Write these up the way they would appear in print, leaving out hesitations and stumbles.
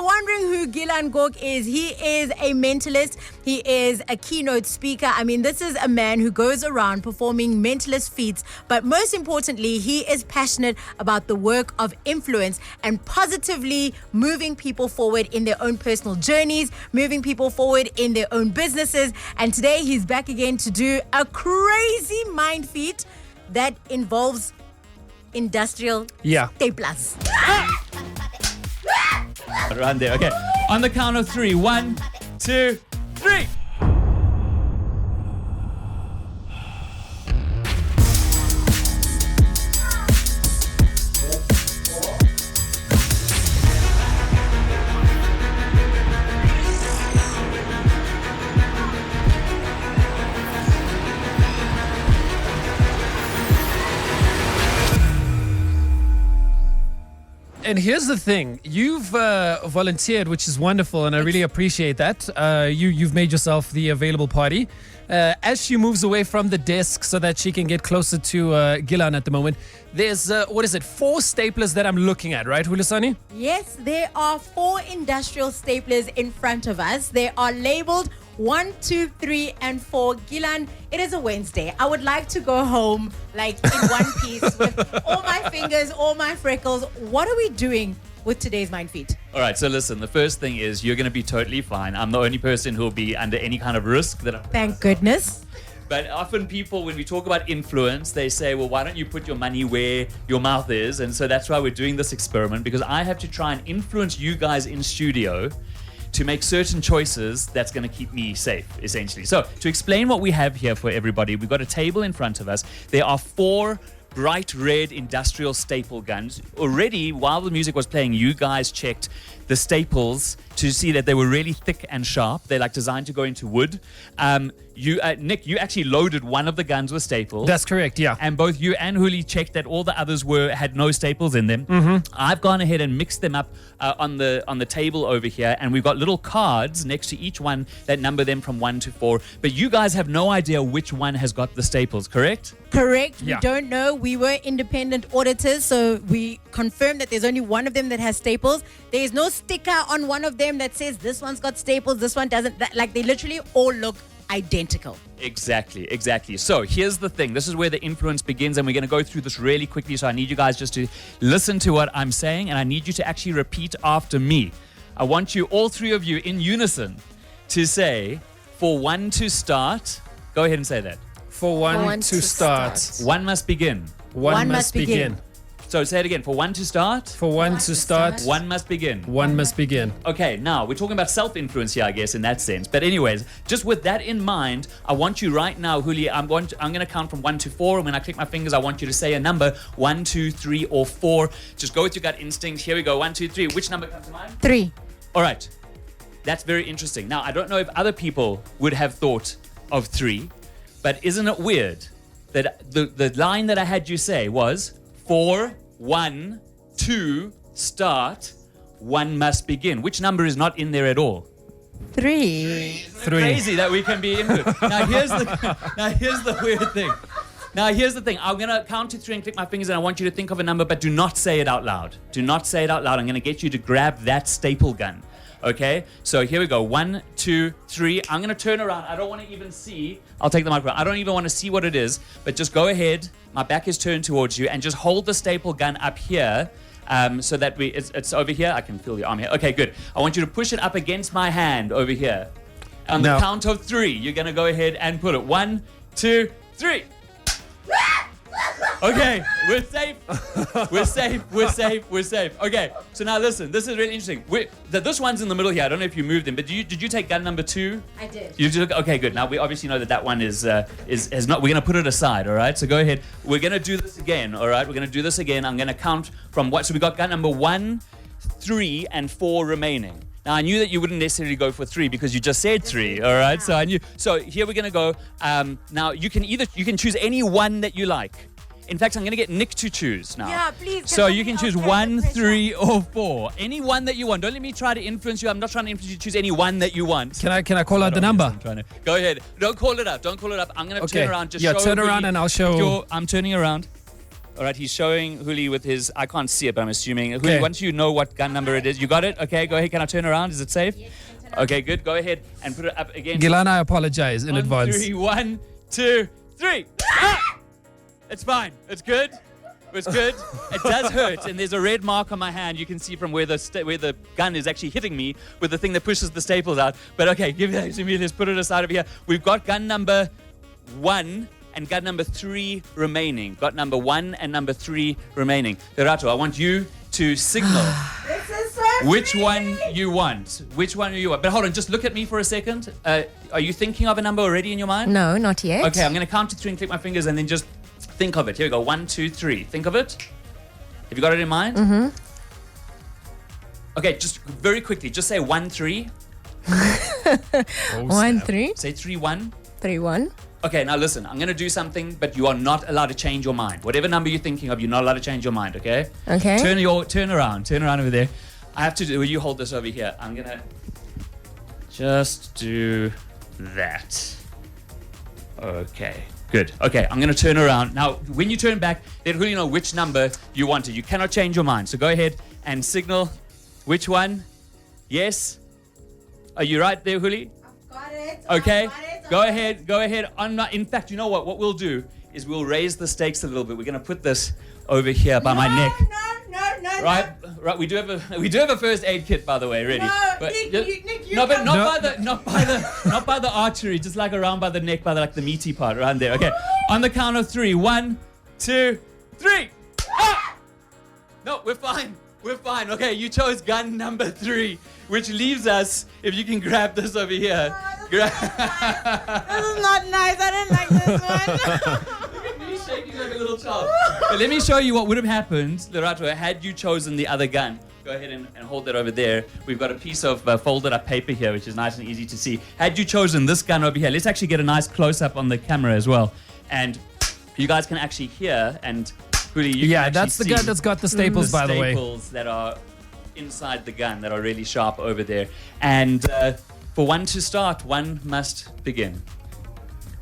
wondering who Gilan Gork is, he is a mentalist. He is a keynote speaker. I mean, this is a man who goes around performing mentalist feats, but most importantly, he is passionate about the work of influence and positively moving people forward in their own personal journeys, moving people forward in their own businesses. And today he's back again to do a crazy mind feat that involves industrial staplers. Around there. Okay. On the count of 3. 1, 2, 3. And here's the thing. You've volunteered, which is wonderful, and I really appreciate that. You've made yourself the available party. As she moves away from the desk so that she can get closer to Gilan at the moment, there's, 4 staplers that I'm looking at, right, Hulisani? Yes, there are 4 industrial staplers in front of us. They are labeled 1, 2, 3, and 4. Gilan, it is a Wednesday. I would like to go home like in one piece with all my fingers, all my freckles. What are we doing with today's mind feat? All right, so listen, the first thing is you're going to be totally fine. I'm the only person who will be under any kind of risk that I'm... Thank goodness. But often people, when we talk about influence, they say, well, why don't you put your money where your mouth is? And so that's why we're doing this experiment, because I have to try and influence you guys in studio to make certain choices that's going to keep me safe, essentially. So to explain what we have here for everybody, we've got a table in front of us. There are 4 bright red industrial staple guns. Already, while the music was playing, you guys checked the staples to see that they were really thick and sharp. They're like designed to go into wood. Nick, you actually loaded one of the guns with staples. That's correct, yeah. And both you and Huli checked that all the others had no staples in them. Mm-hmm. I've gone ahead and mixed them up on the table over here, and we've got little cards next to each one that number them from 1 to 4. But you guys have no idea which one has got the staples, correct? Correct. Yeah. We don't know. We were independent auditors, so we confirmed that there's only one of them that has staples. There is no sticker on one of them that says this one's got staples, this one doesn't. They literally all look identical. Exactly. So here's the thing. This is where the influence begins, and we're going to go through this really quickly. So I need you guys just to listen to what I'm saying, and I need you to actually repeat after me. I want you, all 3 of you, in unison, to say, for 1 to start. Go ahead and say that. For one to start. 1 must begin. One must begin. So say it again. For 1 to start. For one to start. 1 must begin. One must begin. Okay, now we're talking about self-influence here, I guess, in that sense. But anyways, just with that in mind, I want you right now, Huli, I'm going to count from 1 to 4. And when I click my fingers, I want you to say a number, 1, 2, 3, or 4. Just go with your gut instinct. Here we go. 1, 2, 3. Which number comes to mind? 3. All right. That's very interesting. Now, I don't know if other people would have thought of 3, but isn't it weird that the line that I had you say was 4, 1, 2, start, 1 must begin. Which number is not in there at all? 3. Crazy that we can be influenced. Now here's the weird thing. I'm going to count to 3 and click my fingers, and I want you to think of a number, but do not say it out loud. Do not say it out loud. I'm going to get you to grab that staple gun. Okay? So here we go. 1, 2, 3. I'm going to turn around. I don't want to even see. I'll take the microphone. I don't even want to see what it is, but just go ahead. My back is turned towards you, and just hold the staple gun up here so that it's over here. I can feel your arm here. Okay, good. I want you to push it up against my hand over here. On the count of 3, you're going to go ahead and put it. 1, 2, 3. Okay, we're safe. Okay, so now listen, this is really interesting. This one's in the middle here. I don't know if you moved them, but did you take gun number 2? I did. You did. Okay, good. Now we obviously know that one is not. We're gonna put it aside. All right. So go ahead. We're gonna do this again. All right. We're gonna do this again. I'm gonna count from what. So we got gun number 1, 3, and 4 remaining. Now I knew that you wouldn't necessarily go for 3 because you just said 3. All right. So I knew. So here we're gonna go. Now you can choose any one that you like. In fact, I'm going to get Nick to choose now. Yeah, please. So you can choose 1, 3, or 4. Any one that you want. Don't let me try to influence you. I'm not trying to influence you. Choose any one that you want. Can I call out the number? Go ahead. Don't call it up. I'm going to turn around. Just show turn around and I'll show. I'm turning around. All right, he's showing Huli with his, I can't see it, but I'm assuming. Huli, Okay. once you know what gun number it is, you got it? Okay, go ahead. Can I turn around? Is it safe? Okay, good. Go ahead and put it up again. Gilan, I apologize in advance. 3, 1, 2, 3. Ah! It's fine. It's good. It's good. It does hurt, and there's a red mark on my hand. You can see from where the gun is actually hitting me with the thing that pushes the staples out. But okay, give that to me. Let's put it aside over here. We've got gun number 1 and gun number 3 remaining. Got number 1 and number 3 remaining. Lerato, I want you to signal which one you want. Which one you want. But hold on, just look at me for a second. Are you thinking of a number already in your mind? No, not yet. Okay, I'm going to count to 3 and click my fingers and then just think of it. Here we go. 1, 2, 3. Think of it. Have you got it in mind? Mm-hmm. Okay, just very quickly. Just say 1, 3. 1, 3. Say 3, 1. 3, 1. Okay, now listen. I'm going to do something, but you are not allowed to change your mind. Whatever number you're thinking of, you're not allowed to change your mind, okay? Okay. Turn around over there. I have to do, will you hold this over here? I'm going to just do that. Okay, good. Okay, I'm going to turn around. Now, when you turn back, let Huli know which number you wanted. You cannot change your mind. So go ahead and signal which one. Yes. Are you right there, Huli? I've got it. Okay. Go ahead. In fact, you know what? What we'll do is we'll raise the stakes a little bit. We're going to put this over here by my neck. No. Right. We do have a first aid kit, by the way, ready. No, But Nick, you no, but come- not by the archery, just like around by the neck, by the meaty part around there. Okay. On the count of 3. 1, 2, 3. Ah! No, we're fine. Okay, you chose gun number 3, which leaves us, if you can grab this over here. This is not nice. I didn't like this one. Look at me shaking like a little child. But let me show you what would have happened, Lerato, had you chosen the other gun. Go ahead and hold that over there. We've got a piece of folded up paper here, which is nice and easy to see. Had you chosen this gun over here, let's actually get a nice close-up on the camera as well. And you guys can actually hear, and Huli, you can that's the actually gun that's got the staples, by the way. staples that are inside the gun that are really sharp over there. And for one to start, one must begin.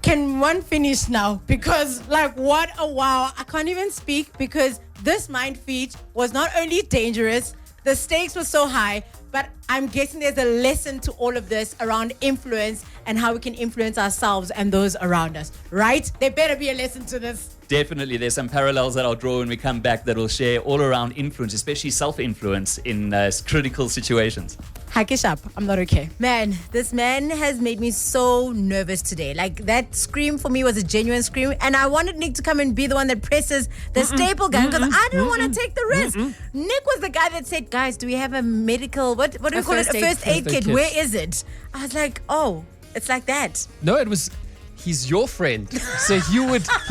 Can one finish now? Because, what a wow. I can't even speak because this mind feat was not only dangerous, the stakes were so high, but I'm guessing there's a lesson to all of this around influence and how we can influence ourselves and those around us, right? There better be a lesson to this. Definitely, there's some parallels that I'll draw when we come back that will share all around influence, especially self-influence in critical situations. Hackish up. I'm not okay. Man, this man has made me so nervous today. That scream for me was a genuine scream. And I wanted Nick to come and be the one that presses the staple gun because I didn't want to take the risk. Nick was the guy that said, guys, do we have a medical, what do we call it? A first aid kit. Where is it? I was like, oh, it's like that. No, he's your friend. So he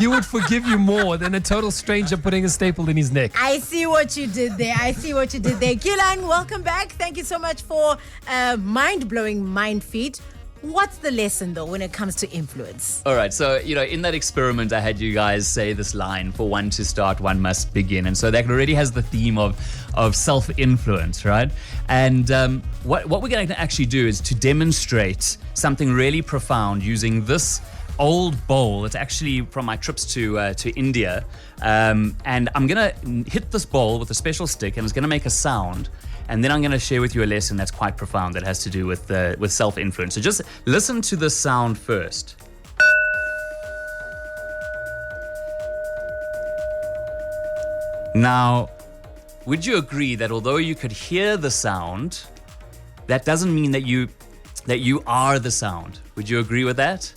would forgive you more than a total stranger putting a staple in his neck. I see what you did there. Gilan, welcome back. Thank you so much for mind-blowing mind feat. What's the lesson, though, when it comes to influence? All right, so, in that experiment, I had you guys say this line, for one to start, one must begin. And so that already has the theme of self-influence, right? And what we're going to actually do is to demonstrate something really profound using this old bowl. It's actually from my trips to India. And I'm going to hit this bowl with a special stick, and it's going to make a sound. And then I'm going to share with you a lesson that's quite profound that has to do with self-influence. So just listen to the sound first. Now, would you agree that although you could hear the sound, that doesn't mean that you are the sound? Would you agree with that?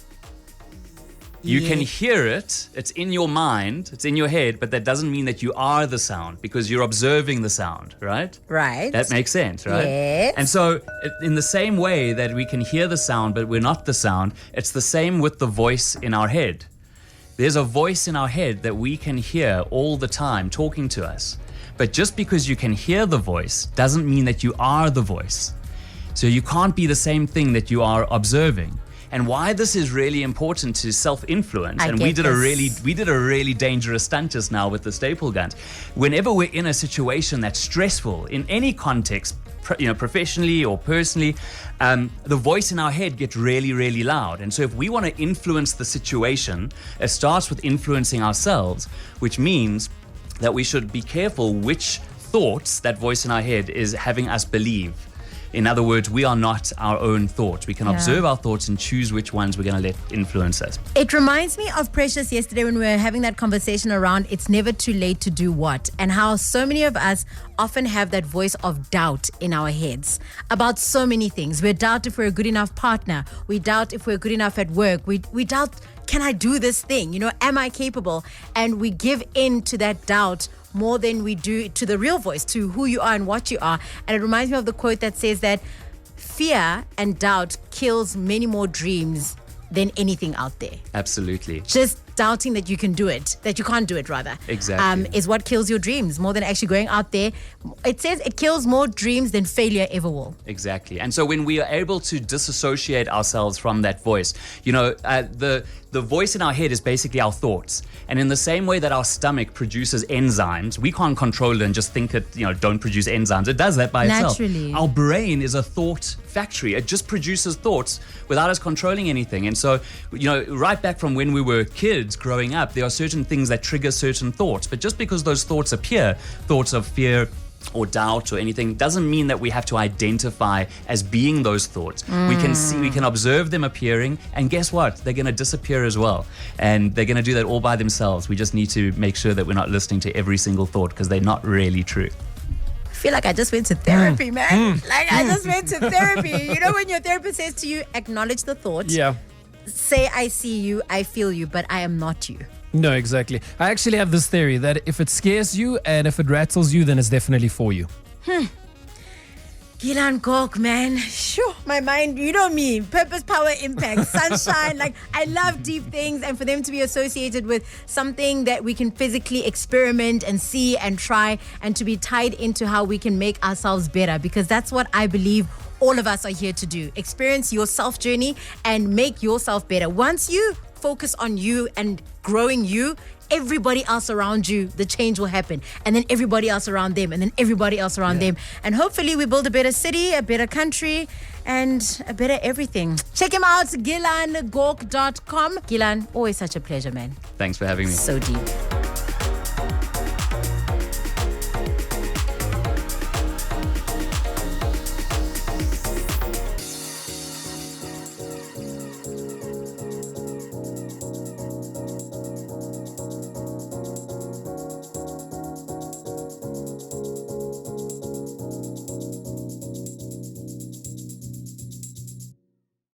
You can hear it, it's in your mind, it's in your head, but that doesn't mean that you are the sound because you're observing the sound, right? Right. That makes sense, right? Yes. And so in the same way that we can hear the sound, but we're not the sound, it's the same with the voice in our head. There's a voice in our head that we can hear all the time talking to us. But just because you can hear the voice doesn't mean that you are the voice. So you can't be the same thing that you are observing. And why this is really important to self-influence, and we did a really dangerous stunt just now with the staple guns. Whenever we're in a situation that's stressful in any context, professionally or personally, the voice in our head gets really, really loud. And so if we want to influence the situation, it starts with influencing ourselves, which means that we should be careful which thoughts that voice in our head is having us believe. In other words, we are not our own thoughts. We can observe our thoughts and choose which ones we're going to let influence us. It reminds me of Precious yesterday when we were having that conversation around it's never too late to do what, and how so many of us often have that voice of doubt in our heads about so many things. We doubt if we're a good enough partner. We doubt if we're good enough at work. We doubt, can I do this thing? You know, am I capable? And we give in to that doubt more than we do to the real voice, to who you are and what you are. And it reminds me of the quote that says that fear and doubt kills many more dreams than anything out there. Absolutely. Just doubting that you can do it, that you can't do it rather. Exactly. Is what kills your dreams more than actually going out there. It says it kills more dreams than failure ever will. Exactly. And so when we are able to disassociate ourselves from that voice, you know, the voice in our head is basically our thoughts. And in the same way that our stomach produces enzymes, we can't control it and just think it, you know, don't produce enzymes. It does that by itself. Naturally. Our brain is a thought factory. It just produces thoughts without us controlling anything. And so, you know, right back from when we were kids growing up, there are certain things that trigger certain thoughts. But just because those thoughts appear, thoughts of fear or doubt or anything, doesn't mean that we have to identify as being those thoughts. We can see, we can observe them appearing, and guess what? They're going to disappear as well. And they're going to do that all by themselves. We just need to make sure that we're not listening to every single thought, because they're not really true. I feel like I just went to therapy, man. Like I just went to therapy. You know when your therapist says to you, acknowledge the thought. Yeah. Say, I see you, I feel you, but I am not you. No, exactly. I actually have this theory that if it scares you and if it rattles you, then it's definitely for you. Gilan Gork, man. Sure, my mind, you know me. Purpose, power, impact, sunshine. Like, I love deep things, and for them to be associated with something that we can physically experiment and see and try, and to be tied into how we can make ourselves better, because that's what I believe all of us are here to do. Experience your self journey and make yourself better. Once you focus on you and growing you, everybody else around you, the change will happen. And then everybody else around them, and then everybody else around them. And hopefully we build a better city, a better country, and a better everything. Check him out, GilanGork.com. Gilan, always such a pleasure, man. Thanks for having me. So deep.